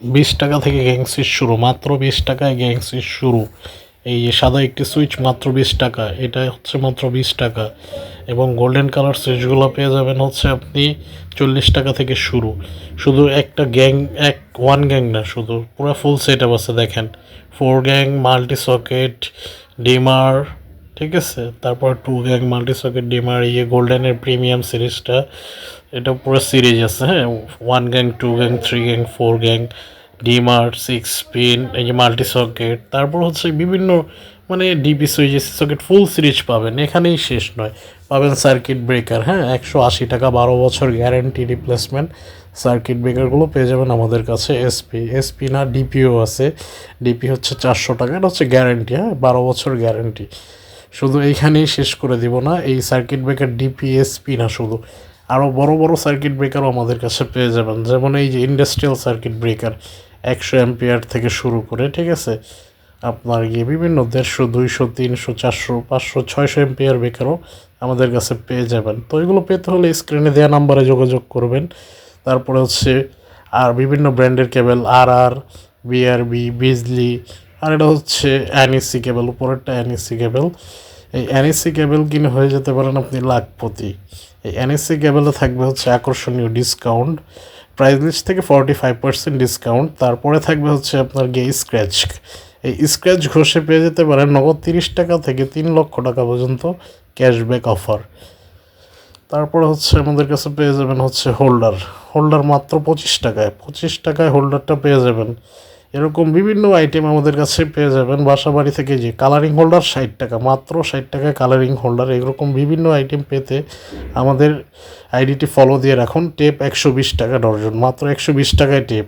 20 টাকা থেকে gang switch শুরু, মাত্র 20 টাকায় গ্যাং সুইচ শুরু। এই যে সাদা একটি সুইচ মাত্র 20 টাকা, এটা হচ্ছে মাত্র 20 টাকা। এবং গোল্ডেন কালার সুইচগুলো পেয়ে যাবেন হচ্ছে আপনি 40 টাকা থেকে শুরু। শুধু একটা গ্যাং, ওয়ান গ্যাং না, শুধু পুরো ফুল সেট আপ আছে দেখেন। 4 গ্যাং মাল্টি সকেট ডিমার, ঠিক আছে। তারপর 2 গ্যাং মাল্টি সকেট ডিমার, গোল্ডেনের প্রিমিয়াম সিরিজটা, এটা পুরো সিরিজ আছে, হ্যাঁ। 1 gang, 2 gang, 3 gang, 4 gang dimmer, 6 pin, এই যে মাল্টি সকেট। তারপর হচ্ছে বিভিন্ন মানে DP switch socket full series পাবেন, এখানেই শেষ নয়। পাবেন সার্কিট ব্রেকার, হ্যাঁ, 180 টাকা, 12 বছর গ্যারেন্টি রিপ্লেসমেন্ট। সার্কিট ব্রেকারগুলো পেয়ে যাবেন আমাদের কাছে। এসপি না, ডিপিও আছে। ডিপি হচ্ছে 400 টাকা, এটা হচ্ছে গ্যারেন্টি, হ্যাঁ, 12 বছর গ্যারেন্টি। শুধু এইখানেই শেষ করে দিব না, এই সার্কিট ব্রেকার ডিপিএসপি না, শুধু আরও বড় বড় সার্কিট ব্রেকারও আমাদের কাছে পেয়ে যাবেন। যেমন এই যে ইন্ডাস্ট্রিয়াল সার্কিট ব্রেকার 100 অ্যাম্পিয়ার থেকে শুরু করে, ঠিক আছে, আপনার বিভিন্ন 150, 200, 300, 400, 500, 600 অ্যাম্পিয়ার ব্রেকারও আমাদের কাছে পেয়ে যাবেন। তো এগুলো পেতে হলে স্ক্রিনে দেওয়া নাম্বারে যোগাযোগ করবেন। তারপরে হচ্ছে আর বিভিন্ন ব্র্যান্ডের কেবল, বিআরবি, বিজলি, আর এটা হচ্ছে এনইসি কেবল, উপরেরটা এনইসি কেবল। এই এনইসি কেবল কিনে হয়ে যেতে পারেন আপনি লাখপতি। এই এনইসি কেবলে থাকবে হচ্ছে আকর্ষণীয় ডিসকাউন্ট, প্রাইস লিস্ট থেকে 45% ডিসকাউন্ট। তারপরে থাকবে হচ্ছে আপনার স্ক্র্যাচ, এই স্ক্র্যাচ ঘষে পেয়ে যেতে পারেন নগদ 30 টাকা থেকে 3 লক্ষ টাকা পর্যন্ত ক্যাশব্যাক অফার। তারপরে হচ্ছে আমাদের কাছে পেয়ে যাবেন হচ্ছে হোল্ডার মাত্র 25 টাকায়, 25 টাকায় হোল্ডারটা পেয়ে যাবেন। এরকম বিভিন্ন আইটেম আমাদের কাছে পেয়ে যাবেন। বাসা বাড়ি থেকে যে কালারিং হোল্ডার 60 টাকা, মাত্র 60 টাকায় কালারিং হোল্ডার। এরকম বিভিন্ন আইটেম পেতে আমাদের আইডিটি ফলো দিয়ে রাখুন। টেপ 120 টাকা ডর্জন, মাত্র 120 টাকায় টেপ।